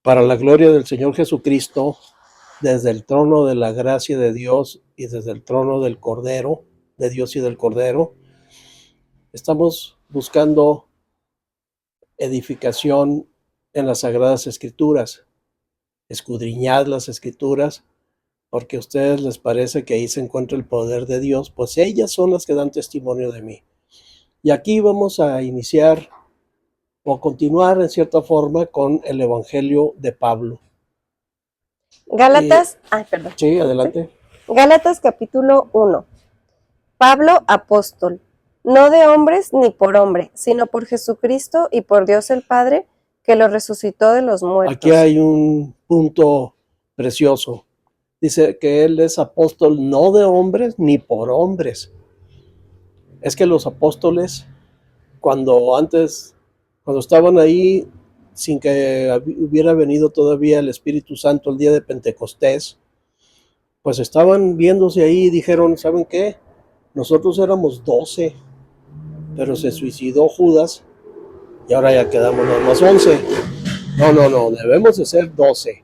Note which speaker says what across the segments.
Speaker 1: Para la gloria del Señor Jesucristo, desde el trono de la gracia de Dios y desde el trono del Cordero, de Dios y del Cordero, estamos buscando edificación en las Sagradas Escrituras. Escudriñad las Escrituras, porque a ustedes les parece que ahí se encuentra el poder de Dios, pues ellas son las que dan testimonio de mí. Y aquí vamos a iniciar o continuar en cierta forma con el Evangelio de Pablo.
Speaker 2: Gálatas, perdón.
Speaker 1: Sí, adelante.
Speaker 2: Gálatas capítulo 1. Pablo, apóstol, no de hombres ni por hombre, sino por Jesucristo y por Dios el Padre, que lo resucitó de los muertos.
Speaker 1: Aquí hay un punto precioso. Dice que él es apóstol no de hombres ni por hombres. Es que los apóstoles, cuando estaban ahí, sin que hubiera venido todavía el Espíritu Santo el día de Pentecostés, pues estaban viéndose ahí y dijeron, ¿saben qué? Nosotros éramos 12, pero se suicidó Judas y ahora ya quedamos nada más 11. No, debemos de ser 12.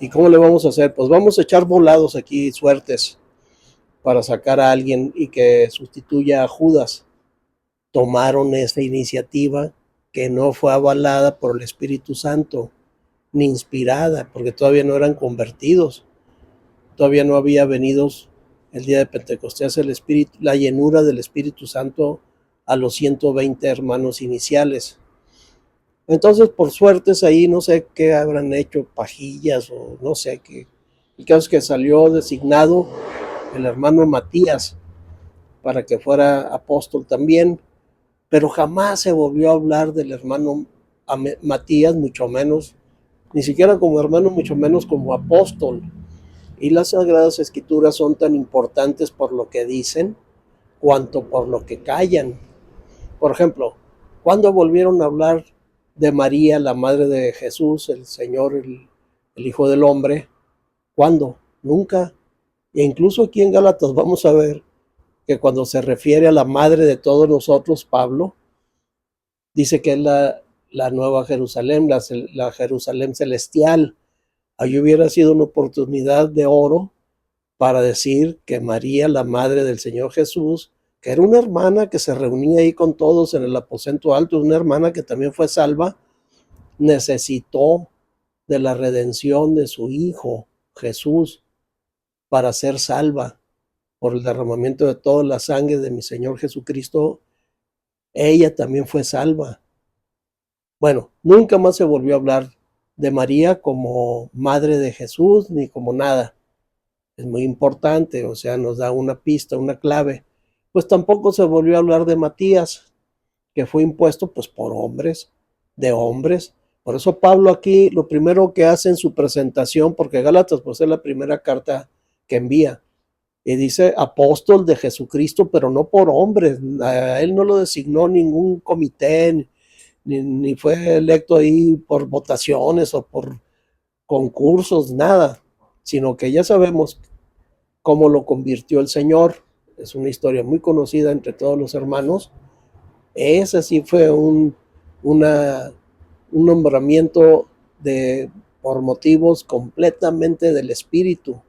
Speaker 1: ¿Y cómo le vamos a hacer? Pues vamos a echar volados aquí, suertes, para sacar a alguien y que sustituya a Judas. Tomaron esa iniciativa que no fue avalada por el Espíritu Santo, ni inspirada, porque todavía no eran convertidos. Todavía no había venido el día de Pentecostés el Espíritu, la llenura del Espíritu Santo a los 120 hermanos iniciales. Entonces, por suertes ahí, no sé qué habrán hecho, pajillas o no sé qué. El caso es que salió designado el hermano Matías para que fuera apóstol también, pero jamás se volvió a hablar del hermano Matías, mucho menos, ni siquiera como hermano, mucho menos como apóstol. Y las Sagradas Escrituras son tan importantes por lo que dicen, cuanto por lo que callan. Por ejemplo, ¿cuándo volvieron a hablar de María, la madre de Jesús, el Señor, el Hijo del Hombre? ¿Cuándo? Nunca. E incluso aquí en Gálatas vamos a ver que cuando se refiere a la madre de todos nosotros, Pablo, dice que es la Nueva Jerusalén, la Jerusalén celestial. Ahí hubiera sido una oportunidad de oro para decir que María, la madre del Señor Jesús, que era una hermana que se reunía ahí con todos en el aposento alto, una hermana que también fue salva, necesitó de la redención de su Hijo Jesús para ser salva por el derramamiento de toda la sangre de mi Señor Jesucristo. Ella también fue salva. Bueno, nunca más se volvió a hablar de María como madre de Jesús ni como nada. Es muy importante, o sea, nos da una pista, una clave. Pues tampoco se volvió a hablar de Matías, que fue impuesto pues por hombres, de hombres. Por eso Pablo aquí lo primero que hace en su presentación, porque Gálatas pues es la primera carta que envía, y dice apóstol de Jesucristo, pero no por hombres. A él no lo designó ningún comité, ni fue electo ahí por votaciones o por concursos, nada, sino que ya sabemos cómo lo convirtió el Señor. Es una historia muy conocida entre todos los hermanos. Ese sí fue un nombramiento por motivos completamente del Espíritu.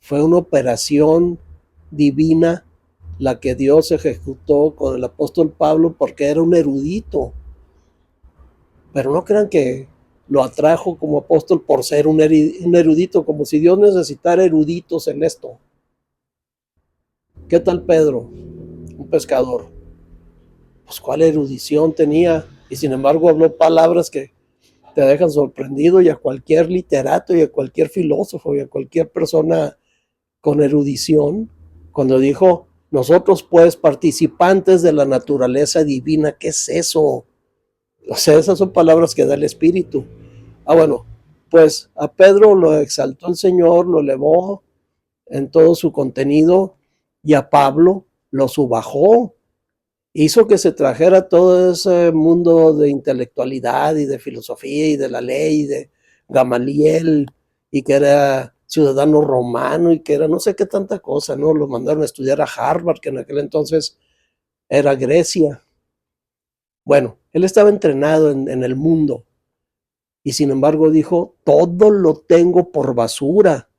Speaker 1: Fue una operación divina la que Dios ejecutó con el apóstol Pablo, porque era un erudito. Pero no crean que lo atrajo como apóstol por ser un erudito, como si Dios necesitara eruditos en esto. ¿Qué tal Pedro? Un pescador. Pues cuál erudición tenía, y sin embargo habló palabras que te dejan sorprendido, y a cualquier literato y a cualquier filósofo y a cualquier persona con erudición, cuando dijo, nosotros pues participantes de la naturaleza divina, ¿qué es eso? O sea, esas son palabras que da el Espíritu. Bueno, pues a Pedro lo exaltó el Señor, lo elevó en todo su contenido, y a Pablo lo subajó, hizo que se trajera todo ese mundo de intelectualidad y de filosofía y de la ley, de Gamaliel, y que era ciudadano romano y que era no sé qué tanta cosa, ¿no? Lo mandaron a estudiar a Harvard, que en aquel entonces era Grecia. Bueno, él estaba entrenado en el mundo, Y sin embargo dijo, todo lo tengo por basura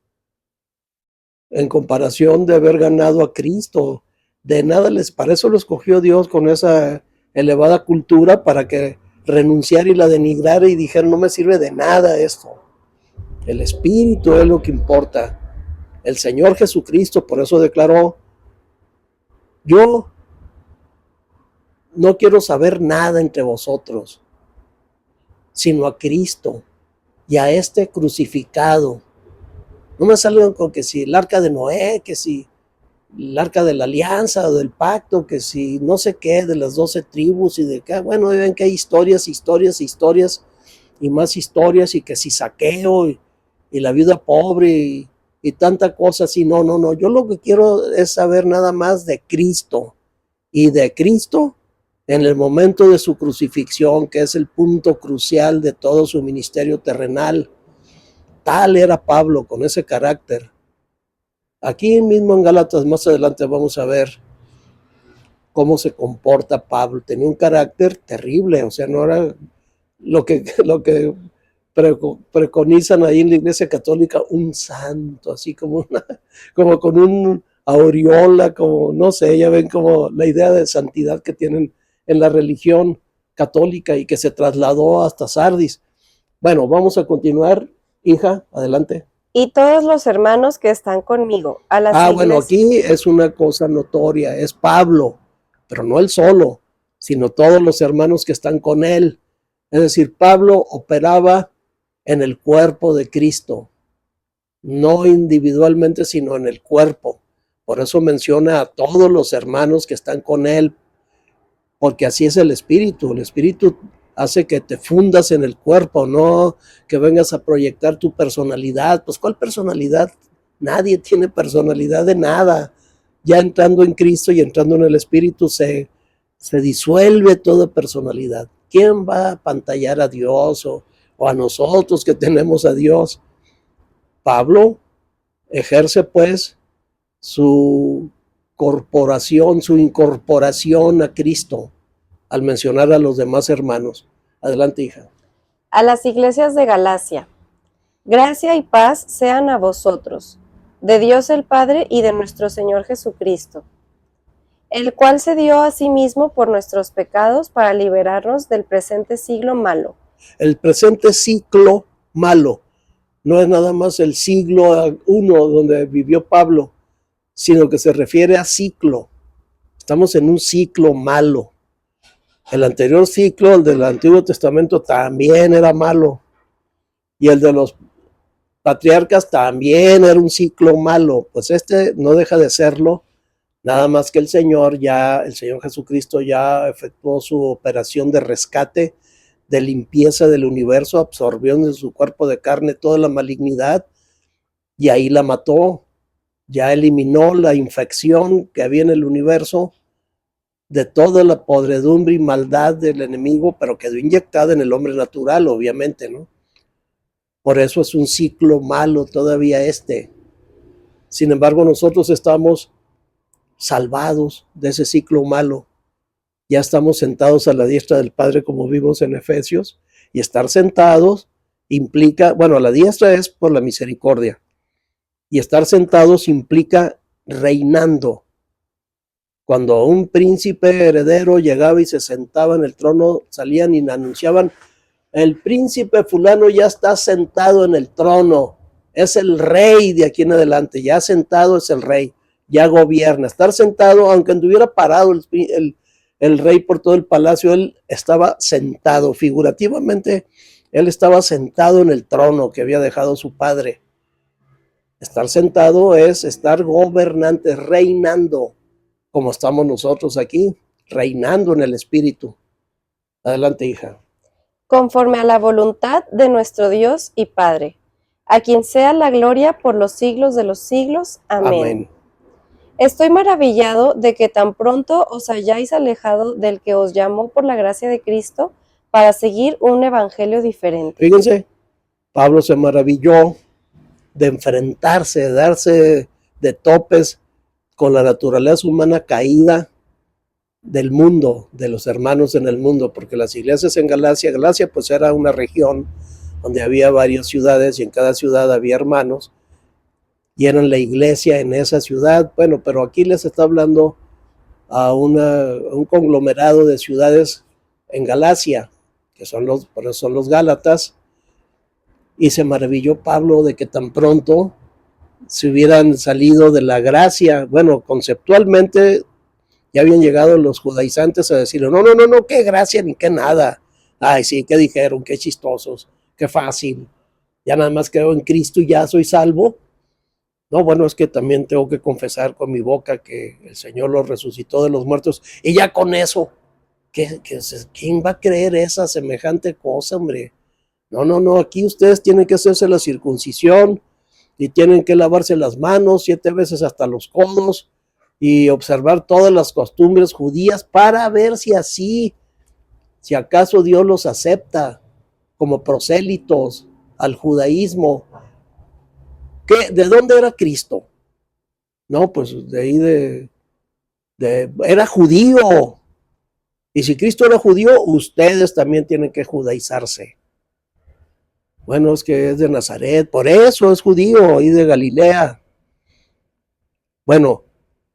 Speaker 1: en comparación de haber ganado a Cristo. De nada para eso lo escogió Dios con esa elevada cultura, para que renunciara y la denigrara y dijera, no me sirve de nada esto. El Espíritu es lo que importa. El Señor Jesucristo, por eso declaró, yo no quiero saber nada entre vosotros, sino a Cristo y a este crucificado. No me salgan con que si el arca de Noé, que si el arca de la alianza o del pacto, que si no sé qué, de las 12 tribus y de que, bueno, ven que hay historias y más historias, y que si saqueo y la vida pobre y tanta cosa así. No, yo lo que quiero es saber nada más de Cristo, y de Cristo en el momento de su crucifixión, que es el punto crucial de todo su ministerio terrenal. Tal era Pablo, con ese carácter. Aquí mismo en Gálatas, más adelante vamos a ver cómo se comporta Pablo. Tenía un carácter terrible, o sea, no era lo que preconizan ahí en la Iglesia Católica, un santo, así como con un aureola, como no sé, ya ven como la idea de santidad que tienen en la religión católica y que se trasladó hasta Sardis. Bueno, vamos a continuar, hija, adelante.
Speaker 2: Y todos los hermanos que están conmigo, a las iglesias.
Speaker 1: Bueno, aquí es una cosa notoria, es Pablo, pero no él solo, sino todos los hermanos que están con él. Es decir, Pablo operaba en el cuerpo de Cristo, no individualmente, sino en el cuerpo. Por eso menciona a todos los hermanos que están con él, porque así es el Espíritu. El Espíritu hace que te fundas en el cuerpo, no que vengas a proyectar tu personalidad. Pues ¿cuál personalidad? Nadie tiene personalidad de nada. Ya entrando en Cristo y entrando en el Espíritu se disuelve toda personalidad. ¿Quién va a apantallar a Dios o a nosotros que tenemos a Dios? Pablo ejerce pues su corporación, su incorporación a Cristo al mencionar a los demás hermanos. Adelante, hija.
Speaker 2: A las iglesias de Galacia, gracia y paz sean a vosotros, de Dios el Padre y de nuestro Señor Jesucristo, el cual se dio a sí mismo por nuestros pecados para liberarnos del presente siglo malo.
Speaker 1: El presente ciclo malo no es nada más el siglo I donde vivió Pablo, sino que se refiere a ciclo. Estamos en un ciclo malo. El anterior ciclo, el del Antiguo Testamento, también era malo. Y el de los patriarcas también era un ciclo malo. Pues este no deja de serlo, nada más que el Señor Jesucristo ya efectuó su operación de rescate, de limpieza del universo, absorbió en su cuerpo de carne toda la malignidad y ahí la mató. Ya eliminó la infección que había en el universo de toda la podredumbre y maldad del enemigo, pero quedó inyectada en el hombre natural, obviamente, ¿no? Por eso es un ciclo malo todavía este. Sin embargo, nosotros estamos salvados de ese ciclo malo. Ya estamos sentados a la diestra del Padre, como vimos en Efesios, y estar sentados implica, bueno, a la diestra es por la misericordia, y estar sentados implica reinando. Cuando un príncipe heredero llegaba y se sentaba en el trono, salían y anunciaban, el príncipe fulano ya está sentado en el trono, es el rey de aquí en adelante, ya sentado es el rey, ya gobierna. Estar sentado, aunque anduviera parado el rey por todo el palacio, él estaba sentado, figurativamente, él estaba sentado en el trono que había dejado su padre. Estar sentado es estar gobernante, reinando, como estamos nosotros aquí, reinando en el Espíritu. Adelante, hija.
Speaker 2: Conforme a la voluntad de nuestro Dios y Padre, a quien sea la gloria por los siglos de los siglos. Amén.
Speaker 1: Amén.
Speaker 2: Estoy maravillado de que tan pronto os hayáis alejado del que os llamó por la gracia de Cristo para seguir un evangelio diferente.
Speaker 1: Fíjense, Pablo se maravilló de enfrentarse, de darse de topes con la naturaleza humana caída del mundo, de los hermanos en el mundo, porque las iglesias en Galacia pues era una región donde había varias ciudades y en cada ciudad había hermanos y eran la iglesia en esa ciudad. Bueno, pero aquí les está hablando a un conglomerado de ciudades en Galacia, que por eso son los Gálatas, y se maravilló Pablo de que tan pronto se hubieran salido de la gracia. Bueno, conceptualmente ya habían llegado los judaizantes a decirle, no, qué gracia ni qué nada. Ay, sí, qué dijeron, qué chistosos, qué fácil. Ya nada más creo en Cristo y ya soy salvo. No, bueno, es que también tengo que confesar con mi boca que el Señor lo resucitó de los muertos. Y ya con eso, ¿quién va a creer esa semejante cosa, hombre? No, aquí ustedes tienen que hacerse la circuncisión y tienen que lavarse las manos 7 veces hasta los codos y observar todas las costumbres judías para ver si acaso Dios los acepta como prosélitos al judaísmo. ¿De dónde era Cristo? No, pues de ahí era judío. Y si Cristo era judío, ustedes también tienen que judaizarse. Bueno, es que es de Nazaret, por eso es judío, y de Galilea. Bueno,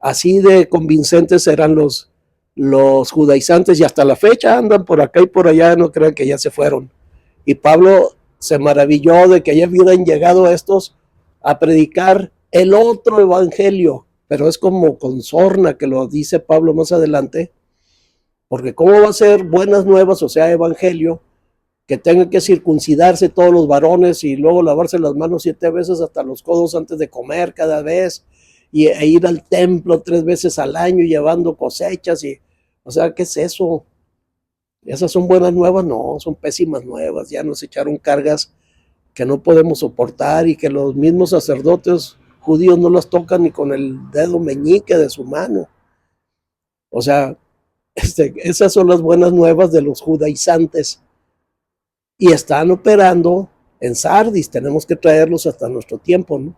Speaker 1: así de convincentes eran los judaizantes y hasta la fecha andan por acá y por allá, no crean que ya se fueron. Y Pablo se maravilló de que ya hubieran llegado estos a predicar el otro evangelio, pero es como con sorna que lo dice Pablo más adelante, porque cómo va a ser buenas nuevas, o sea, evangelio, que tengan que circuncidarse todos los varones y luego lavarse las manos 7 veces hasta los codos antes de comer cada vez, e ir al templo 3 veces al año llevando cosechas, o sea, ¿qué es eso? ¿Esas son buenas nuevas? No, son pésimas nuevas. Ya nos echaron cargas que no podemos soportar y que los mismos sacerdotes judíos no las tocan ni con el dedo meñique de su mano. O sea, esas son las buenas nuevas de los judaizantes. Y están operando en Sardis, tenemos que traerlos hasta nuestro tiempo, ¿no?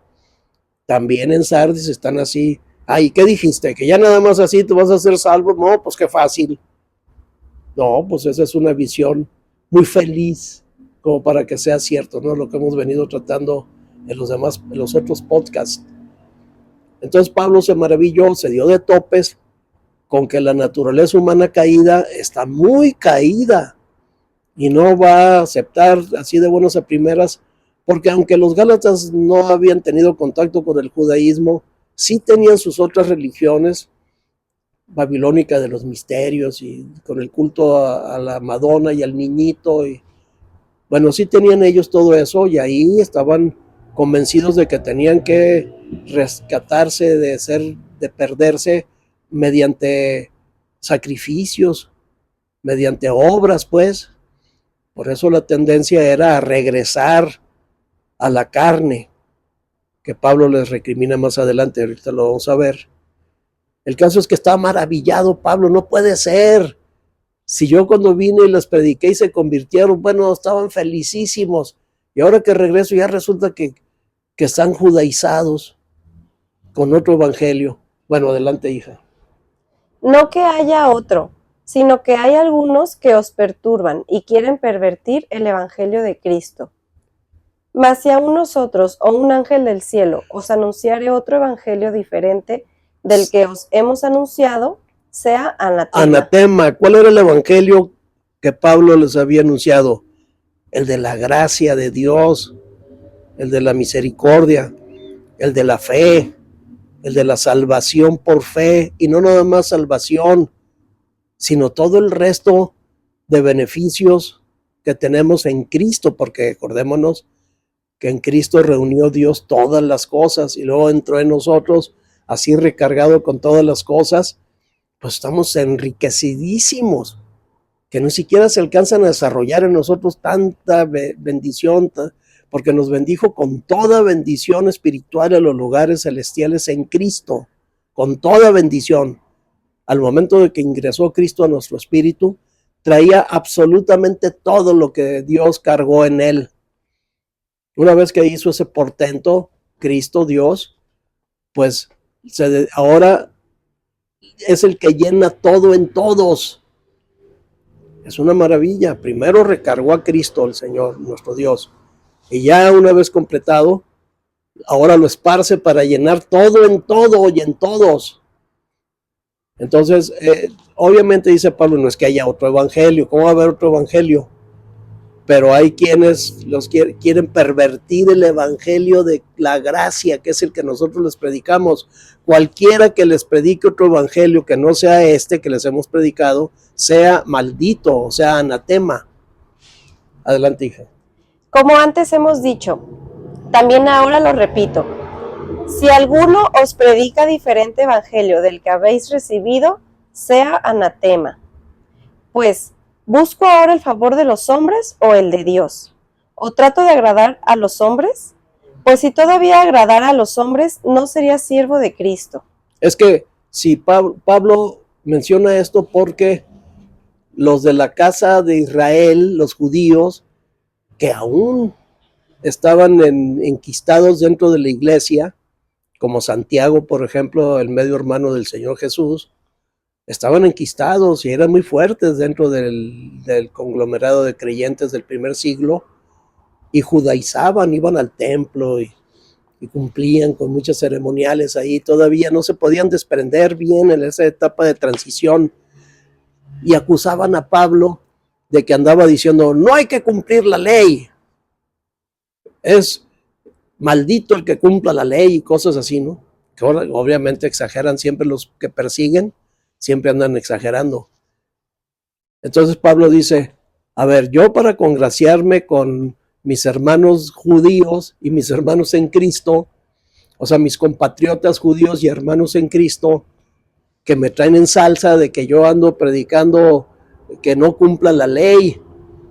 Speaker 1: También en Sardis están así. Ay, ¿qué dijiste? ¿Que ya nada más así te vas a hacer salvo? No, pues qué fácil. No, pues esa es una visión muy feliz como para que sea cierto, ¿no? Lo que hemos venido tratando en los otros podcasts. Entonces Pablo se maravilló, se dio de topes con que la naturaleza humana caída está muy caída y no va a aceptar así de buenas a primeras, porque aunque los gálatas no habían tenido contacto con el judaísmo, sí tenían sus otras religiones, babilónica de los misterios y con el culto a la Madonna y al niñito, y bueno, sí tenían ellos todo eso y ahí estaban convencidos de que tenían que rescatarse de perderse mediante sacrificios, mediante obras, pues. Por eso la tendencia era a regresar a la carne, que Pablo les recrimina más adelante, ahorita lo vamos a ver. El caso es que está maravillado Pablo, no puede ser. Si yo cuando vine y les prediqué y se convirtieron, bueno, estaban felicísimos. Y ahora que regreso ya resulta que están judaizados con otro evangelio. Bueno, adelante, hija.
Speaker 2: No que haya otro, sino que hay algunos que os perturban y quieren pervertir el evangelio de Cristo. Mas si aún nosotros o un ángel del cielo os anunciare otro evangelio diferente del que os hemos anunciado, sea anatema.
Speaker 1: Anatema. ¿Cuál era el evangelio que Pablo les había anunciado? El de la gracia de Dios, el de la misericordia, el de la fe, el de la salvación por fe, y no nada más salvación, sino todo el resto de beneficios que tenemos en Cristo, porque acordémonos que en Cristo reunió Dios todas las cosas y luego entró en nosotros así recargado con todas las cosas, pues estamos enriquecidísimos, que ni siquiera se alcanzan a desarrollar en nosotros tanta bendición, porque nos bendijo con toda bendición espiritual en los lugares celestiales en Cristo, con toda bendición. Al momento de que ingresó Cristo a nuestro espíritu, traía absolutamente todo lo que Dios cargó en él. Una vez que hizo ese portento, Cristo, Dios, pues ahora es el que llena todo en todos. Es una maravilla. Primero recargó a Cristo, el Señor, nuestro Dios. Y ya una vez completado, ahora lo esparce para llenar todo en todo y en todos. Entonces, obviamente dice Pablo, no es que haya otro evangelio, ¿cómo va a haber otro evangelio? Pero hay quienes los quieren pervertir el evangelio de la gracia, que es el que nosotros les predicamos. Cualquiera que les predique otro evangelio que no sea este que les hemos predicado, sea maldito, o sea anatema. Adelante, hija.
Speaker 2: Como antes hemos dicho, también ahora lo repito, si alguno os predica diferente evangelio del que habéis recibido, sea anatema. Pues, ¿busco ahora el favor de los hombres o el de Dios? ¿O trato de agradar a los hombres? Pues si todavía agradara a los hombres, no sería siervo de Cristo.
Speaker 1: Es que si Pablo menciona esto porque los de la casa de Israel, los judíos, que aún estaban enquistados dentro de la iglesia, como Santiago, por ejemplo, el medio hermano del Señor Jesús, estaban enquistados y eran muy fuertes dentro del conglomerado de creyentes del primer siglo, y judaizaban, iban al templo y cumplían con muchas ceremoniales ahí, todavía no se podían desprender bien en esa etapa de transición, y acusaban a Pablo de que andaba diciendo, no hay que cumplir la ley, es maldito el que cumpla la ley y cosas así, ¿no? Que obviamente exageran siempre los que persiguen, siempre andan exagerando. Entonces Pablo dice, a ver, yo para congraciarme con mis hermanos judíos y mis hermanos en Cristo, o sea, mis compatriotas judíos y hermanos en Cristo, que me traen en salsa de que yo ando predicando que no cumpla la ley,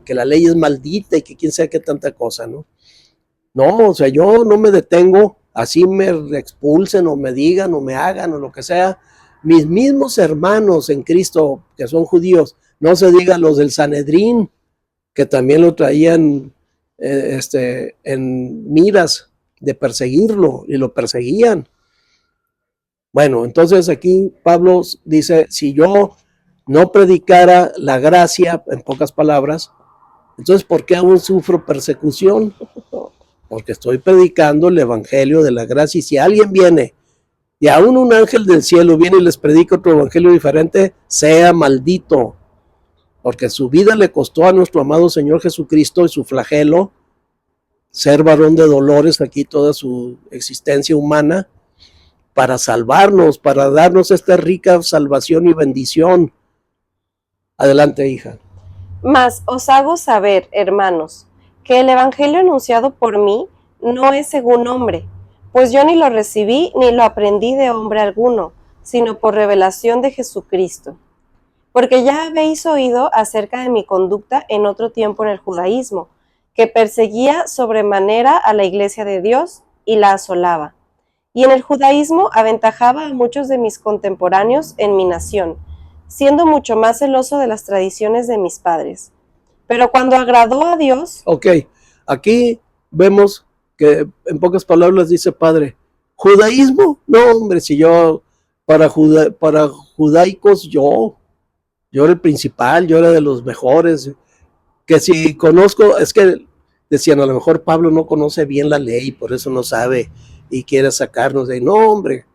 Speaker 1: que la ley es maldita y que quién sabe qué tanta cosa, ¿no? No, o sea, yo no me detengo, así me expulsen o me digan o me hagan o lo que sea. Mis mismos hermanos en Cristo, que son judíos, no se diga los del Sanedrín, que también lo traían en miras de perseguirlo y lo perseguían. Bueno, entonces aquí Pablo dice, si yo no predicara la gracia, en pocas palabras, entonces ¿por qué aún sufro persecución? Porque estoy predicando el evangelio de la gracia, y si alguien viene y aún un ángel del cielo viene y les predica otro evangelio diferente, sea maldito, porque su vida le costó a nuestro amado Señor Jesucristo y su flagelo, ser varón de dolores aquí toda su existencia humana, para salvarnos, para darnos esta rica salvación y bendición. Adelante, hija.
Speaker 2: Mas os hago saber, hermanos, que el evangelio anunciado por mí no es según hombre, pues yo ni lo recibí ni lo aprendí de hombre alguno, sino por revelación de Jesucristo. Porque ya habéis oído acerca de mi conducta en otro tiempo en el judaísmo, que perseguía sobremanera a la iglesia de Dios y la asolaba. Y en el judaísmo aventajaba a muchos de mis contemporáneos en mi nación, siendo mucho más celoso de las tradiciones de mis padres. Pero cuando agradó a Dios...
Speaker 1: Ok, aquí vemos que en pocas palabras dice Padre, ¿judaísmo? No, hombre, si yo, para judaicos yo era el principal, yo era de los mejores, que si conozco, es que decían, a lo mejor Pablo no conoce bien la ley, por eso no sabe y quiere sacarnos de ahí. No, hombre,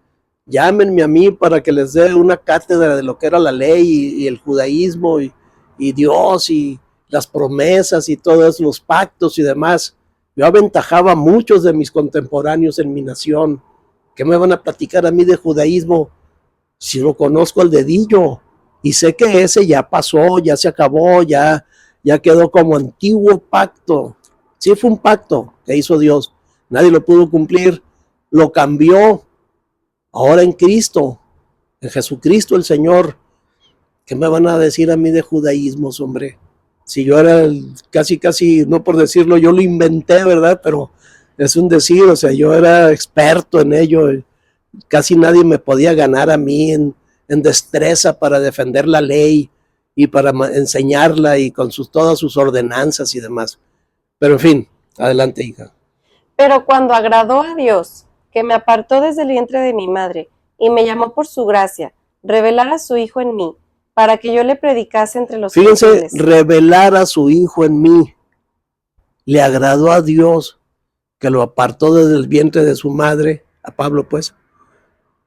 Speaker 1: llámenme a mí para que les dé una cátedra de lo que era la ley y el judaísmo y Dios y las promesas y todos los pactos y demás. Yo aventajaba a muchos de mis contemporáneos en mi nación. ¿Qué me van a platicar a mí de judaísmo si no conozco al dedillo? Y sé que ese ya pasó, ya se acabó, ya quedó como antiguo pacto. Sí fue un pacto que hizo Dios. Nadie lo pudo cumplir. Lo cambió. Ahora en Cristo, en Jesucristo el Señor. ¿Qué me van a decir a mí de judaísmos, hombre? Si yo era casi, no por decirlo, yo lo inventé, ¿verdad? Pero es un decir, o sea, yo era experto en ello. Casi nadie me podía ganar a mí en destreza para defender la ley y para enseñarla y con todas sus ordenanzas y demás. Pero en fin, adelante, hija.
Speaker 2: Pero cuando agradó a Dios, que me apartó desde el vientre de mi madre, y me llamó por su gracia, revelar a su Hijo en mí, para que yo le predicase entre los
Speaker 1: Fíjense,
Speaker 2: gentiles.
Speaker 1: revelar a su Hijo en mí. le agradó a Dios, que lo apartó desde el vientre de su madre, a Pablo pues,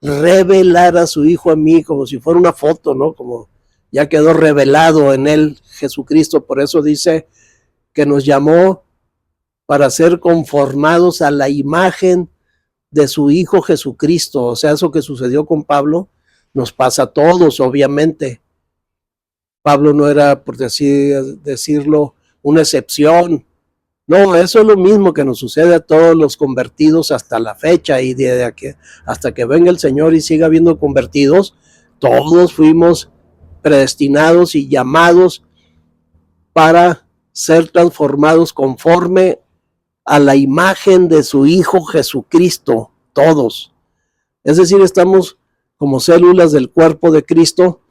Speaker 1: revelar a su Hijo a mí como si fuera una foto, ¿no? Como ya quedó revelado en él Jesucristo. Por eso dice que nos llamó para ser conformados a la imagen de su Hijo Jesucristo. O sea, eso que sucedió con Pablo nos pasa a todos, obviamente. Pablo no era, por decirlo, una excepción. No, eso es lo mismo que nos sucede a todos los convertidos hasta la fecha, y hasta que venga el Señor y siga habiendo convertidos, todos fuimos predestinados y llamados para ser transformados conforme a la imagen de su Hijo Jesucristo, todos. Es decir, estamos como células del cuerpo de Cristo,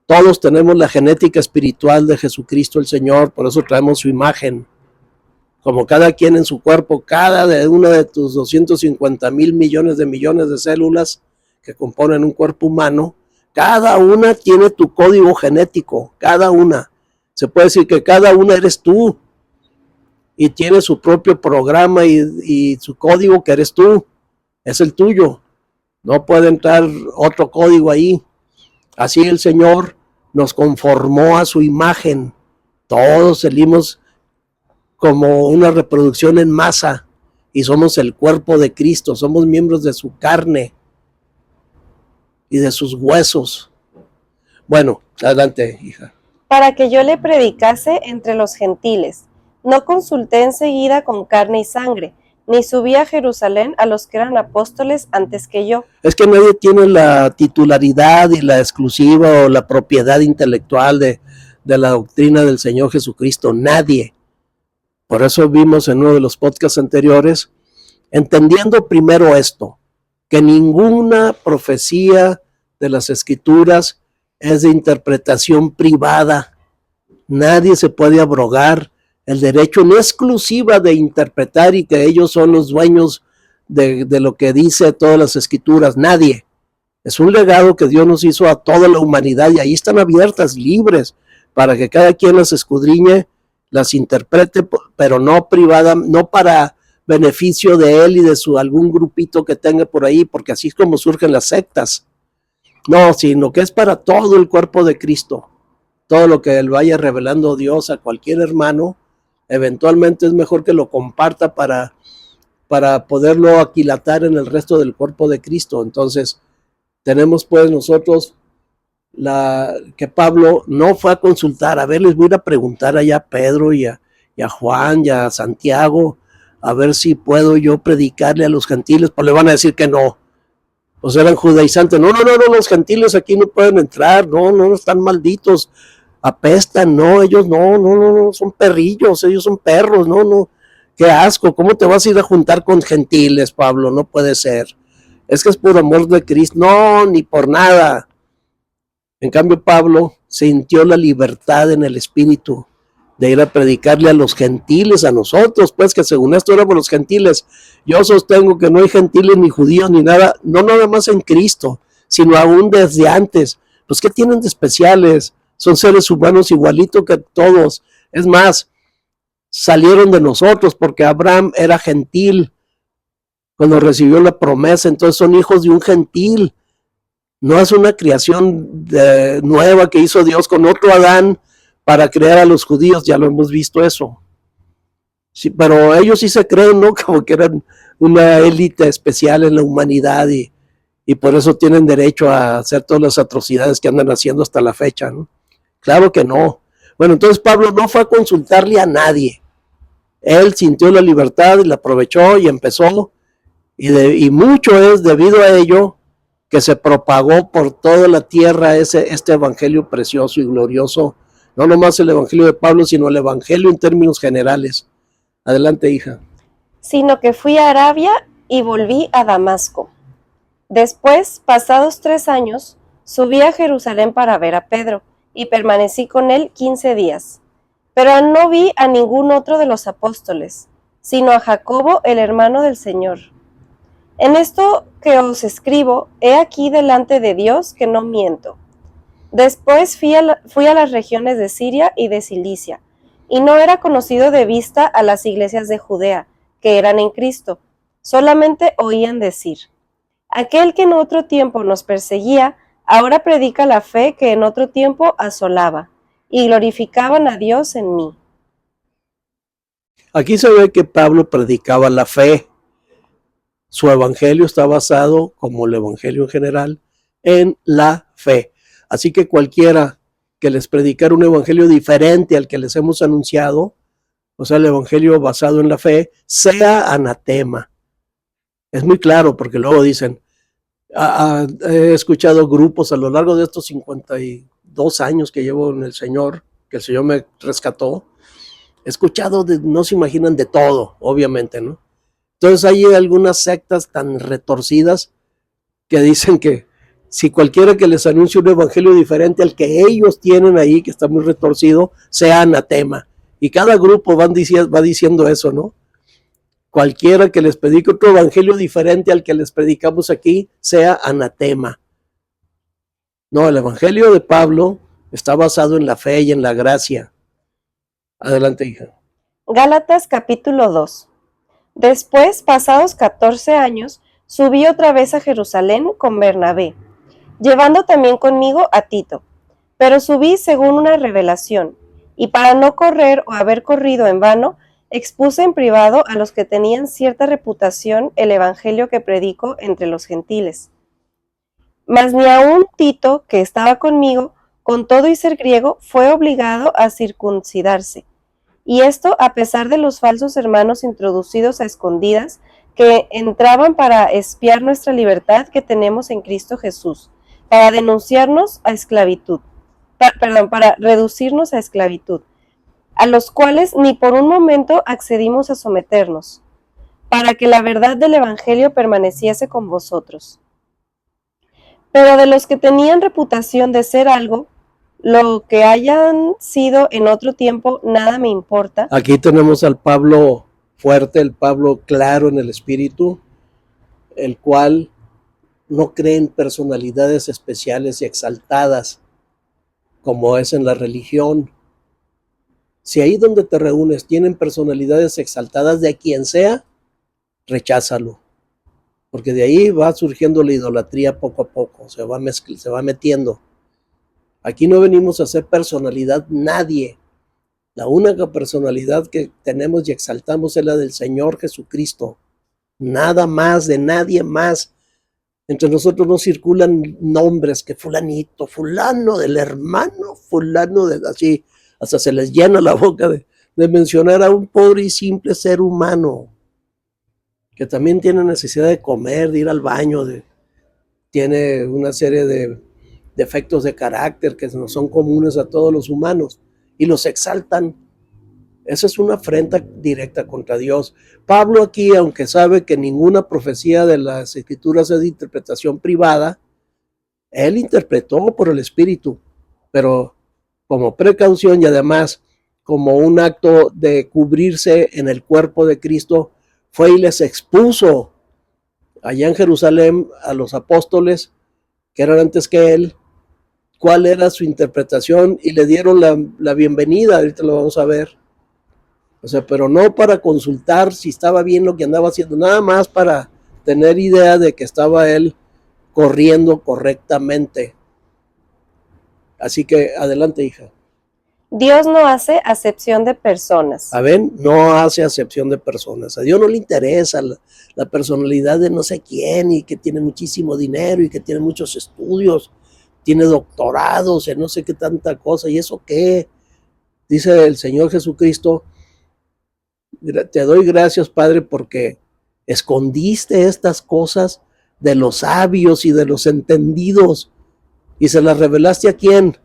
Speaker 1: todos tenemos la genética espiritual de Jesucristo el Señor, por eso traemos su imagen. Como cada quien en su cuerpo, cada una de tus 250,000 millones de células que componen un cuerpo humano, cada una tiene tu código genético, cada una. Se puede decir que cada una eres tú y tiene su propio programa y su código que eres tú, es el tuyo. No puede entrar otro código ahí. Así el Señor nos conformó a su imagen. Todos salimos como una reproducción en masa y somos el cuerpo de Cristo, somos miembros de su carne y de sus huesos. Bueno, adelante, hija.
Speaker 2: Para que yo le predicase entre los gentiles. No consulté enseguida con carne y sangre, ni subí a Jerusalén a los que eran apóstoles antes que yo.
Speaker 1: Es que nadie tiene la titularidad y la exclusiva o la propiedad intelectual de la doctrina del Señor Jesucristo, nadie. Por eso vimos en uno de los podcasts anteriores, entendiendo primero esto, que ninguna profecía de las Escrituras es de interpretación privada. Nadie se puede abrogar el derecho en exclusiva de interpretar y que ellos son los dueños de lo que dice todas las Escrituras. Nadie. Es un legado que Dios nos hizo a toda la humanidad y ahí están abiertas, libres, para que cada quien las escudriñe, las interprete, pero no privada, no para beneficio de él y de algún grupito que tenga por ahí, porque así es como surgen las sectas. No, sino que es para todo el cuerpo de Cristo. Todo lo que él vaya revelando Dios a cualquier hermano, eventualmente es mejor que lo comparta para poderlo aquilatar en el resto del cuerpo de Cristo. Entonces, tenemos pues nosotros que Pablo no fue a consultar, a ver, les voy a ir a preguntar allá a Pedro y a Juan y a Santiago, a ver si puedo yo predicarle a los gentiles, pues le van a decir que no, pues eran judaizantes, no, los gentiles aquí no pueden entrar, no, están malditos, apestan, no, ellos no, son perrillos, ellos son perros, no, qué asco, ¿cómo te vas a ir a juntar con gentiles, Pablo? No puede ser, es que es por amor de Cristo, no, ni por nada. En cambio, Pablo sintió la libertad en el espíritu de ir a predicarle a los gentiles, a nosotros, pues que según esto éramos los gentiles. Yo sostengo que no hay gentiles ni judíos ni nada, no nada más en Cristo, sino aún desde antes. Pues ¿qué tienen de especiales? Son seres humanos igualitos que todos. Es más, salieron de nosotros porque Abraham era gentil cuando recibió la promesa, entonces son hijos de un gentil. No es una creación nueva que hizo Dios con otro Adán para crear a los judíos, ya lo hemos visto eso. Sí, pero ellos sí se creen, ¿no? Como que eran una élite especial en la humanidad y por eso tienen derecho a hacer todas las atrocidades que andan haciendo hasta la fecha, ¿no? Claro que no. Bueno, entonces Pablo no fue a consultarle a nadie. Él sintió la libertad y la aprovechó y empezó, y mucho es debido a ello que se propagó por toda la tierra este evangelio precioso y glorioso, no nomás el evangelio de Pablo, sino el evangelio en términos generales. Adelante, hija.
Speaker 2: Sino que fui a Arabia y volví a Damasco. Después, pasados 3 años, subí a Jerusalén para ver a Pedro, y permanecí con él 15 días. Pero no vi a ningún otro de los apóstoles, sino a Jacobo, el hermano del Señor. En esto que os escribo, he aquí delante de Dios que no miento. Después fui a las regiones de Siria y de Cilicia, y no era conocido de vista a las iglesias de Judea, que eran en Cristo. Solamente oían decir: aquel que en otro tiempo nos perseguía, ahora predica la fe que en otro tiempo asolaba, y glorificaban a Dios en mí.
Speaker 1: Aquí se ve que Pablo predicaba la fe. Su evangelio está basado, como el evangelio en general, en la fe. Así que cualquiera que les predicara un evangelio diferente al que les hemos anunciado, o sea, el evangelio basado en la fe, sea anatema. Es muy claro, porque luego dicen, he escuchado grupos a lo largo de estos 52 años que llevo en el Señor, que el Señor me rescató, he escuchado, no se imaginan, de todo, obviamente, ¿no? Entonces hay algunas sectas tan retorcidas que dicen que si cualquiera que les anuncie un evangelio diferente al que ellos tienen ahí, que está muy retorcido, sea anatema. Y cada grupo va diciendo eso, ¿no? Cualquiera que les predique otro evangelio diferente al que les predicamos aquí, sea anatema. No, el evangelio de Pablo está basado en la fe y en la gracia. Adelante, hija.
Speaker 2: Gálatas capítulo 2. Después, pasados 14 años, subí otra vez a Jerusalén con Bernabé, llevando también conmigo a Tito. Pero subí según una revelación, y para no correr o haber corrido en vano, expuse en privado a los que tenían cierta reputación el evangelio que predico entre los gentiles. Mas ni aun Tito, que estaba conmigo, con todo y ser griego, fue obligado a circuncidarse. Y esto a pesar de los falsos hermanos introducidos a escondidas, que entraban para espiar nuestra libertad que tenemos en Cristo Jesús, para denunciarnos a esclavitud, para reducirnos a esclavitud, a los cuales ni por un momento accedimos a someternos, para que la verdad del Evangelio permaneciese con vosotros. Pero de los que tenían reputación de ser algo, lo que hayan sido en otro tiempo, nada me importa.
Speaker 1: Aquí tenemos al Pablo fuerte, el Pablo claro en el espíritu, el cual no cree en personalidades especiales y exaltadas, como es en la religión. Si ahí donde te reúnes tienen personalidades exaltadas de quien sea, recházalo, porque de ahí va surgiendo la idolatría poco a poco, se va metiendo. Aquí no venimos a ser personalidad nadie. La única personalidad que tenemos y exaltamos es la del Señor Jesucristo. Nada más, de nadie más. Entre nosotros no circulan nombres que fulanito, fulano del hermano, fulano de así. Hasta se les llena la boca de mencionar a un pobre y simple ser humano que también tiene necesidad de comer, de ir al baño, tiene una serie de defectos de carácter que no son comunes a todos los humanos y los exaltan. Esa es una afrenta directa contra Dios. Pablo aquí, aunque sabe que ninguna profecía de las Escrituras es de interpretación privada, él interpretó por el Espíritu, pero como precaución y además como un acto de cubrirse en el cuerpo de Cristo, fue y les expuso allá en Jerusalén a los apóstoles que eran antes que él, cuál era su interpretación y le dieron la bienvenida. Ahorita lo vamos a ver. O sea, pero no para consultar si estaba bien lo que andaba haciendo, nada más para tener idea de que estaba él corriendo correctamente. Así que adelante, hija.
Speaker 2: Dios no hace acepción de personas.
Speaker 1: A ver, no hace acepción de personas. A Dios no le interesa la personalidad de no sé quién y que tiene muchísimo dinero y que tiene muchos estudios, tiene doctorados en no sé qué tanta cosa. ¿Y eso qué? Dice el Señor Jesucristo, te doy gracias, Padre, porque escondiste estas cosas de los sabios y de los entendidos y se las revelaste ¿a quién?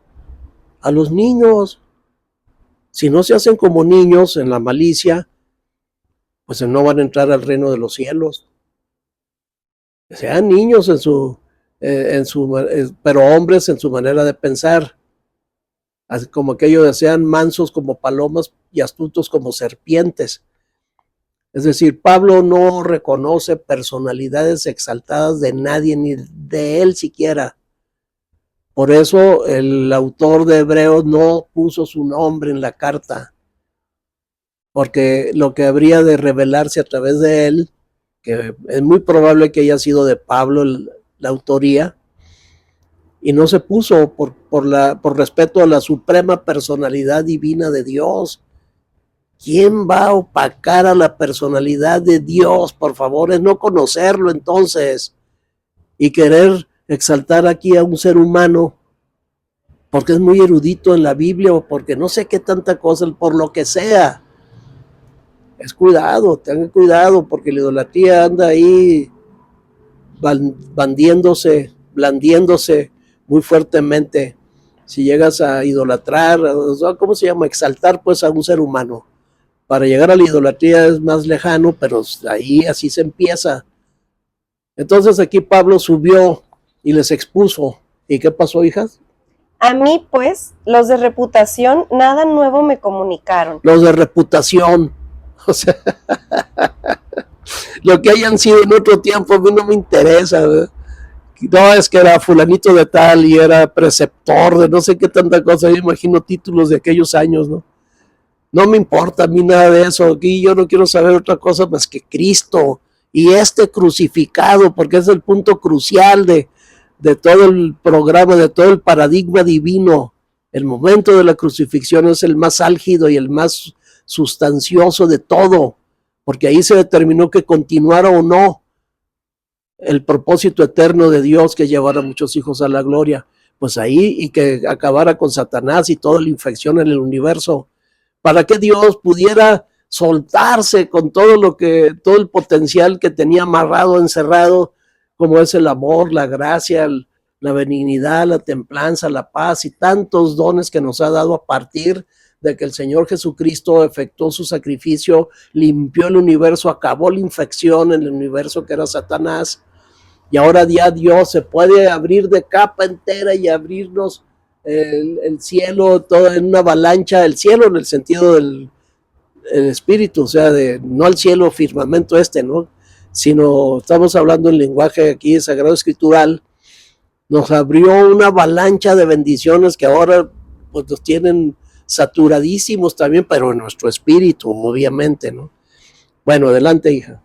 Speaker 1: A los niños. Si no se hacen como niños en la malicia, pues no van a entrar al reino de los cielos. Sean niños pero hombres en su manera de pensar, así como aquello de sean mansos como palomas y astutos como serpientes. Es decir, Pablo no reconoce personalidades exaltadas de nadie, ni de él siquiera. Por eso el autor de Hebreos no puso su nombre en la carta, porque lo que habría de revelarse a través de él, que es muy probable que haya sido de Pablo la autoría, y no se puso por respeto a la suprema personalidad divina de Dios. ¿Quién va a opacar a la personalidad de Dios? Por favor, es no conocerlo entonces y querer exaltar aquí a un ser humano porque es muy erudito en la Biblia o porque no sé qué tanta cosa, por lo que sea. Es cuidado, tengan cuidado porque la idolatría anda ahí blandiéndose muy fuertemente. Si llegas a idolatrar, ¿cómo se llama? Exaltar pues a un ser humano. Para llegar a la idolatría es más lejano, pero ahí así se empieza. Entonces aquí Pablo subió y les expuso. ¿Y qué pasó, hijas?
Speaker 2: A mí, pues, los de reputación nada nuevo me comunicaron.
Speaker 1: Los de reputación. O sea, lo que hayan sido en otro tiempo a mí no me interesa. No, es que era fulanito de tal y era preceptor de no sé qué tanta cosa. Yo imagino títulos de aquellos años, ¿no? No me importa a mí nada de eso. Aquí yo no quiero saber otra cosa más que Cristo y este crucificado, porque es el punto crucial de todo el programa, de todo el paradigma divino. El momento de la crucifixión es el más álgido y el más sustancioso de todo, porque ahí se determinó que continuara o no el propósito eterno de Dios, que llevara a muchos hijos a la gloria. Pues ahí, y que acabara con Satanás y toda la infección en el universo, para que Dios pudiera soltarse con todo el potencial que tenía amarrado, encerrado, como es el amor, la gracia, la benignidad, la templanza, la paz y tantos dones que nos ha dado a partir de que el Señor Jesucristo efectuó su sacrificio, limpió el universo, acabó la infección en el universo que era Satanás, y ahora ya Dios se puede abrir de capa entera y abrirnos el cielo, todo en una avalancha, el cielo en el sentido del espíritu, o sea, no al cielo firmamento ¿no? Sino estamos hablando en lenguaje aquí sagrado escritural. Nos abrió una avalancha de bendiciones que ahora pues nos tienen saturadísimos también, pero en nuestro espíritu, obviamente, ¿no? Bueno, adelante, hija.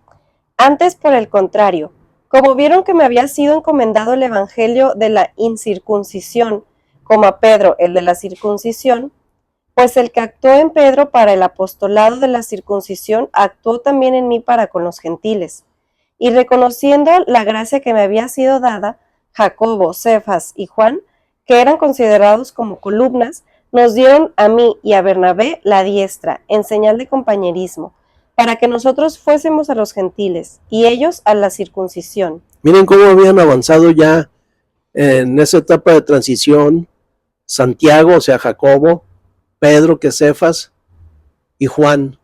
Speaker 2: Antes, por el contrario, como vieron que me había sido encomendado el evangelio de la incircuncisión, como a Pedro el de la circuncisión, pues el que actuó en Pedro para el apostolado de la circuncisión, actuó también en mí para con los gentiles. Y reconociendo la gracia que me había sido dada, Jacobo, Cefas y Juan, que eran considerados como columnas, nos dieron a mí y a Bernabé la diestra, en señal de compañerismo, para que nosotros fuésemos a los gentiles, y ellos a la circuncisión.
Speaker 1: Miren cómo habían avanzado ya en esa etapa de transición Santiago, o sea, Jacobo, Pedro, que Cefas, y Juan.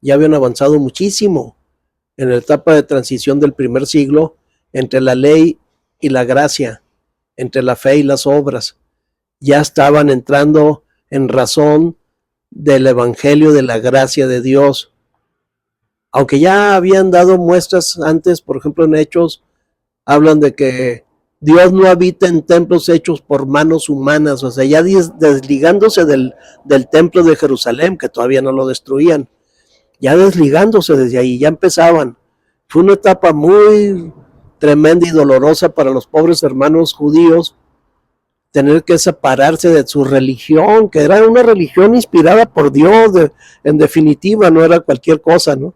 Speaker 1: Ya habían avanzado muchísimo en la etapa de transición del primer siglo entre la ley y la gracia, entre la fe y las obras. Ya estaban entrando en razón del evangelio de la gracia de Dios. Aunque ya habían dado muestras antes, por ejemplo en Hechos, hablan de que Dios no habita en templos hechos por manos humanas, o sea, ya desligándose del templo de Jerusalén, que todavía no lo destruían, ya desligándose desde ahí, ya empezaban. Fue una etapa muy tremenda y dolorosa para los pobres hermanos judíos, tener que separarse de su religión, que era una religión inspirada por Dios, en definitiva, no era cualquier cosa, ¿no?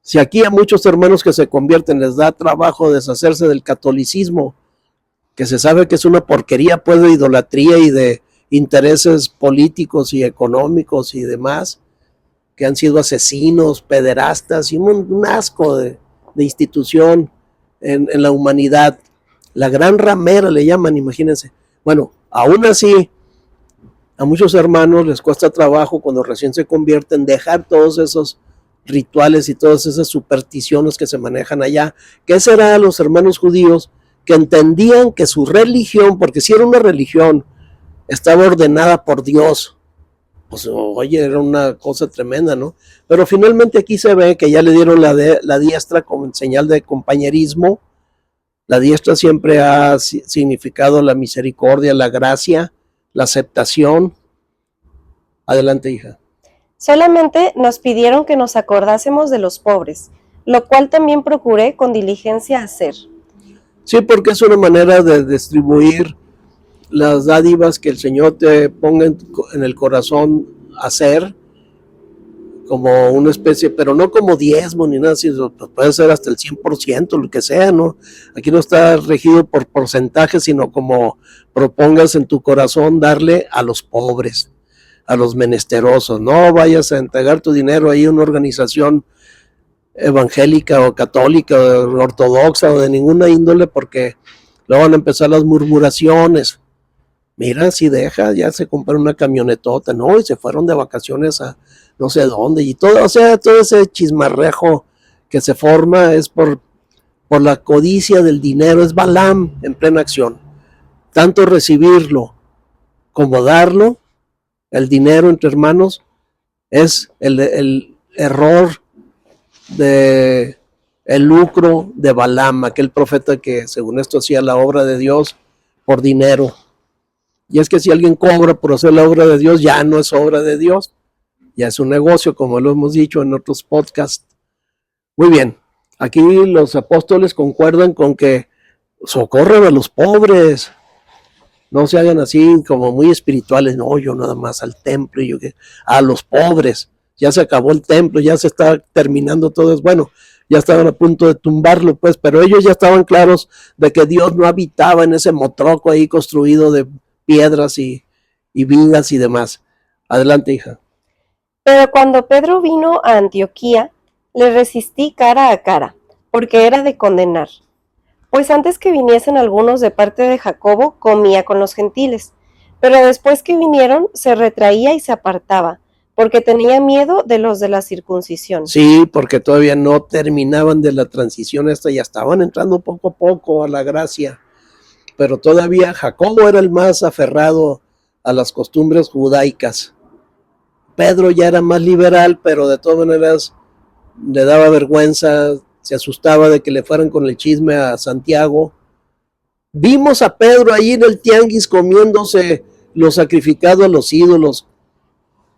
Speaker 1: Si aquí a muchos hermanos que se convierten les da trabajo deshacerse del catolicismo, que se sabe que es una porquería pues de idolatría y de intereses políticos y económicos y demás, que han sido asesinos, pederastas y un asco de institución en la humanidad. La gran ramera le llaman, imagínense. Bueno, aún así, a muchos hermanos les cuesta trabajo cuando recién se convierten dejar todos esos rituales y todas esas supersticiones que se manejan allá. ¿Qué será a los hermanos judíos que entendían que su religión, porque si era una religión, estaba ordenada por Dios? Pues oye, era una cosa tremenda, ¿no? Pero finalmente aquí se ve que ya le dieron la diestra como señal de compañerismo. La diestra siempre ha significado la misericordia, la gracia, la aceptación. Adelante, hija.
Speaker 2: Solamente nos pidieron que nos acordásemos de los pobres, lo cual también procuré con diligencia hacer.
Speaker 1: Sí, porque es una manera de distribuir las dádivas que el Señor te ponga en el corazón hacer, como una especie, pero no como diezmo ni nada, sino puede ser hasta el 100%, lo que sea, ¿no? Aquí no está regido por porcentajes, sino como propongas en tu corazón darle a los pobres, a los menesterosos. No vayas a entregar tu dinero ahí a una organización evangélica o católica o ortodoxa o de ninguna índole, porque luego van a empezar las murmuraciones. Mira, si deja, ya se compraron una camionetota, ¿no? Y se fueron de vacaciones a no sé dónde, y todo, o sea, todo ese chismarrejo que se forma es por la codicia del dinero, es Balaam en plena acción. Tanto recibirlo como darlo, el dinero entre hermanos, es el error de el lucro de Balaam, aquel profeta que según esto hacía la obra de Dios por dinero. Y es que si alguien cobra por hacer la obra de Dios, ya no es obra de Dios, ya es un negocio, como lo hemos dicho en otros podcasts. Muy bien, aquí los apóstoles concuerdan con que socorran a los pobres, no se hagan así como muy espirituales, no, yo nada más al templo, y yo que a los pobres, ya se acabó el templo, ya se está terminando todo, es bueno, ya estaban a punto de tumbarlo, pues, pero ellos ya estaban claros de que Dios no habitaba en ese motroco ahí construido de piedras y vigas y demás. Adelante, hija.
Speaker 2: Pero cuando Pedro vino a Antioquía, le resistí cara a cara, porque era de condenar. Pues antes que viniesen algunos de parte de Jacobo, comía con los gentiles, pero después que vinieron, se retraía y se apartaba, porque tenía miedo de los de la circuncisión.
Speaker 1: Sí, porque todavía no terminaban de la transición esta, ya estaban entrando poco a poco a la gracia, pero todavía Jacobo era el más aferrado a las costumbres judaicas. Pedro ya era más liberal, pero de todas maneras le daba vergüenza, se asustaba de que le fueran con el chisme a Santiago. Vimos a Pedro ahí en el tianguis comiéndose lo sacrificado a los ídolos.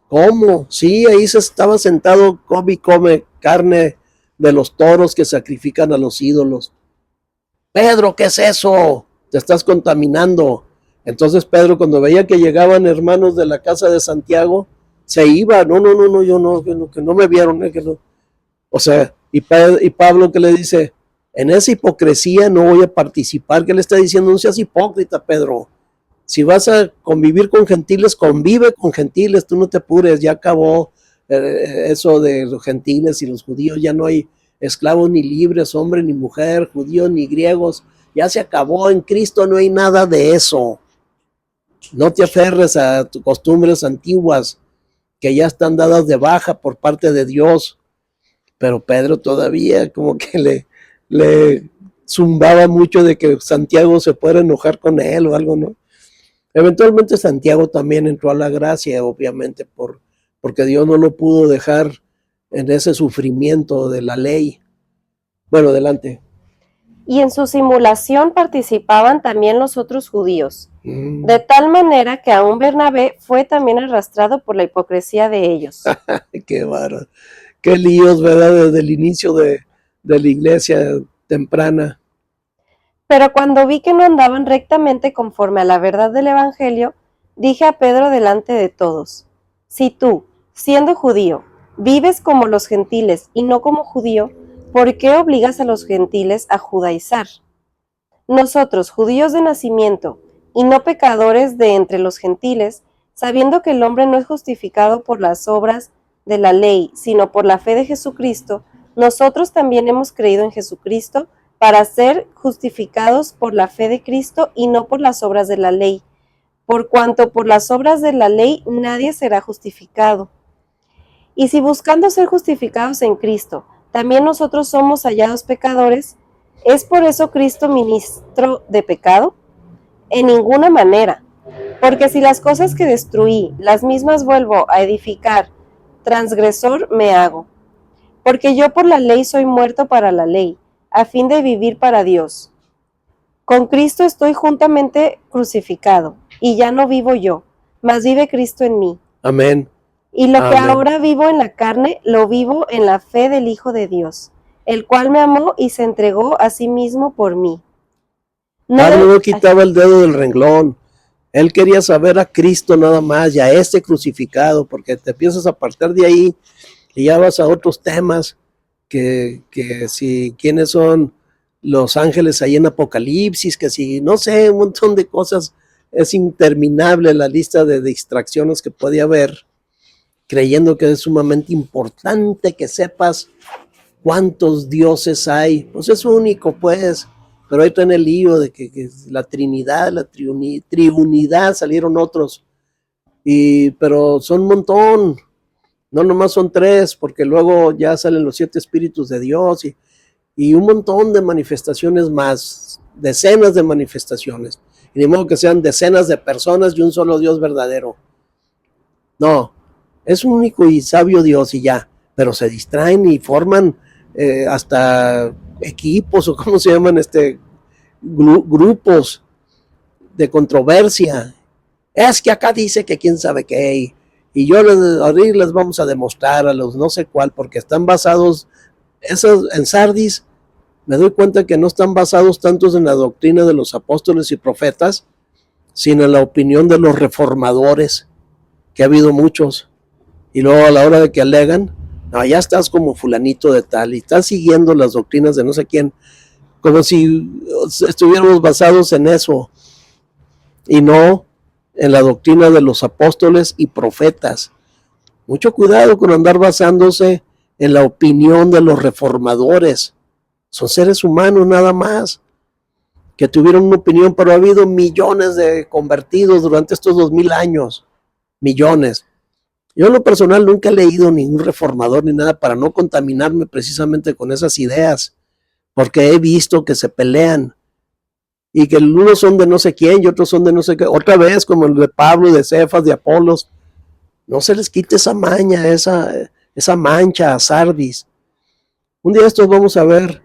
Speaker 1: ¿Cómo? Sí, ahí se estaba sentado, come y come carne de los toros que sacrifican a los ídolos. Pedro, ¿qué es eso? Te estás contaminando. Entonces Pedro, cuando veía que llegaban hermanos de la casa de Santiago, se iba. No, yo no, que no me vieron. Que no. O sea, y Pablo que le dice, en esa hipocresía no voy a participar. ¿Qué le está diciendo? No seas hipócrita, Pedro. Si vas a convivir con gentiles, convive con gentiles, tú no te apures, ya acabó eso de los gentiles y los judíos, ya no hay esclavos ni libres, hombre ni mujer, judíos ni griegos, ya se acabó, en Cristo no hay nada de eso. No te aferres a tus costumbres antiguas que ya están dadas de baja por parte de Dios. Pero Pedro todavía como que le zumbaba mucho de que Santiago se pueda enojar con él o algo, ¿no? Eventualmente Santiago también entró a la gracia, obviamente, porque Dios no lo pudo dejar en ese sufrimiento de la ley. Bueno, adelante.
Speaker 2: Y en su simulación participaban también los otros judíos, de tal manera que aún Bernabé fue también arrastrado por la hipocresía de ellos.
Speaker 1: Qué bárbaro. Qué líos, ¿verdad? Desde el inicio de la iglesia temprana.
Speaker 2: Pero cuando vi que no andaban rectamente conforme a la verdad del Evangelio, dije a Pedro delante de todos, si tú, siendo judío, vives como los gentiles y no como judío, ¿por qué obligas a los gentiles a judaizar? Nosotros, judíos de nacimiento, y no pecadores de entre los gentiles, sabiendo que el hombre no es justificado por las obras de la ley, sino por la fe de Jesucristo, nosotros también hemos creído en Jesucristo para ser justificados por la fe de Cristo y no por las obras de la ley, por cuanto por las obras de la ley nadie será justificado. Y si buscando ser justificados en Cristo, también nosotros somos hallados pecadores, ¿es por eso Cristo ministro de pecado? En ninguna manera, porque si las cosas que destruí, las mismas vuelvo a edificar, transgresor me hago. Porque yo por la ley soy muerto para la ley, a fin de vivir para Dios. Con Cristo estoy juntamente crucificado, y ya no vivo yo, mas vive Cristo en mí.
Speaker 1: Amén.
Speaker 2: Y lo que
Speaker 1: Amén.
Speaker 2: ahora vivo en la carne, lo vivo en la fe del Hijo de Dios, el cual me amó y se entregó a sí mismo por mí.
Speaker 1: Pablo no quitaba el dedo del renglón. Él quería saber a Cristo nada más y a este crucificado, porque te empiezas a apartar de ahí y ya vas a otros temas, que si quiénes son los ángeles ahí en Apocalipsis, que si no sé, un montón de cosas. Es interminable la lista de distracciones que puede haber, creyendo que es sumamente importante que sepas cuántos dioses hay. Pues es único, pues, pero ahí está en el lío de que la Trinidad, la triunidad, salieron otros, pero son un montón, no nomás son 3, porque luego ya salen los 7 espíritus de Dios y un montón de manifestaciones más, decenas de manifestaciones, y de modo que sean decenas de personas y un solo Dios verdadero. No, es un único y sabio Dios y ya, pero se distraen y forman hasta equipos o cómo se llaman, grupos de controversia. Es que acá dice que quién sabe qué, y yo les vamos a demostrar a los no sé cuál, porque están basados, esos en Sardis, me doy cuenta que no están basados tantos en la doctrina de los apóstoles y profetas, sino en la opinión de los reformadores, que ha habido muchos, y luego a la hora de que alegan, no, ya estás como fulanito de tal, y estás siguiendo las doctrinas de no sé quién, como si estuviéramos basados en eso, y no en la doctrina de los apóstoles y profetas. Mucho cuidado con andar basándose en la opinión de los reformadores. Son seres humanos nada más, que tuvieron una opinión, pero ha habido millones de convertidos durante estos 2000 años. Millones. Yo en lo personal nunca he leído ningún reformador ni nada para no contaminarme precisamente con esas ideas, porque he visto que se pelean y que unos son de no sé quién y otros son de no sé qué. Otra vez, como el de Pablo, de Cefas, de Apolos, no se les quite esa maña, esa mancha a Sardis. Un día estos vamos a ver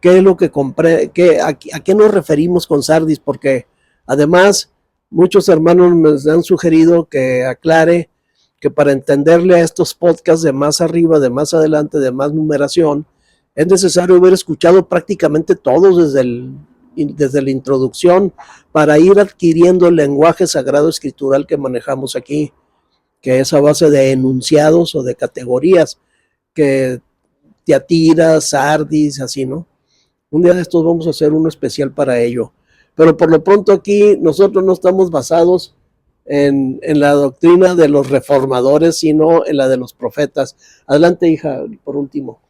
Speaker 1: qué es lo que a qué nos referimos con Sardis, porque además muchos hermanos me han sugerido que aclare que para entenderle a estos podcasts de más arriba, de más adelante, de más numeración, es necesario haber escuchado prácticamente todos desde la introducción para ir adquiriendo el lenguaje sagrado escritural que manejamos aquí, que es a base de enunciados o de categorías, que Tiatira, Sardis, así, ¿no? Un día de estos vamos a hacer uno especial para ello. Pero por lo pronto aquí nosotros no estamos basados en la doctrina de los reformadores, sino en la de los profetas. Adelante, hija, por último.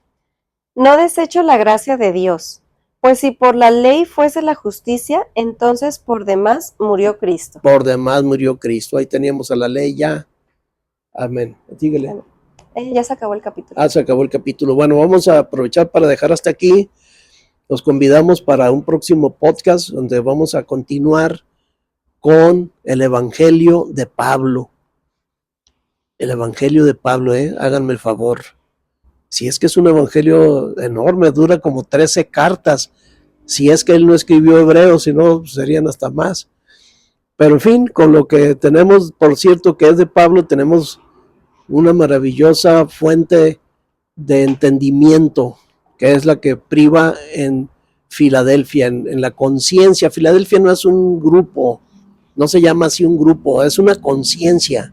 Speaker 2: No desecho la gracia de Dios, pues si por la ley fuese la justicia, entonces por demás murió Cristo.
Speaker 1: Por demás murió Cristo. Ahí teníamos a la ley ya. Amén. Dígale.
Speaker 2: Ya se acabó el capítulo.
Speaker 1: Se acabó el capítulo. Bueno, vamos a aprovechar para dejar hasta aquí. Los convidamos para un próximo podcast donde vamos a continuar con el Evangelio de Pablo. El Evangelio de Pablo, háganme el favor. Si es que es un evangelio enorme, dura como 13 cartas. Si es que él no escribió hebreo, si no, serían hasta más. Pero en fin, con lo que tenemos, por cierto, que es de Pablo, tenemos una maravillosa fuente de entendimiento, que es la que priva en Filadelfia, en la conciencia. Filadelfia no es un grupo, no se llama así un grupo, es una conciencia.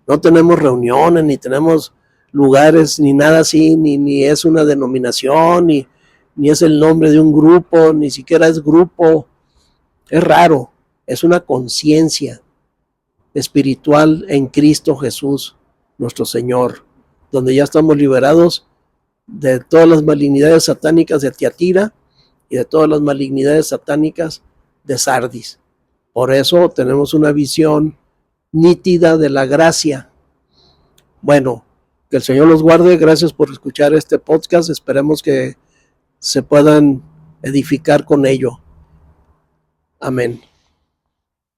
Speaker 1: No tenemos reuniones, ni tenemos lugares, ni nada así, ni es una denominación, ni es el nombre de un grupo, ni siquiera es grupo. Es raro, es una conciencia espiritual en Cristo Jesús, nuestro Señor, donde ya estamos liberados de todas las malignidades satánicas de Tiatira y de todas las malignidades satánicas de Sardis. Por eso tenemos una visión nítida de la gracia. Bueno, que el Señor los guarde. Gracias por escuchar este podcast. Esperemos que se puedan edificar con ello. Amén.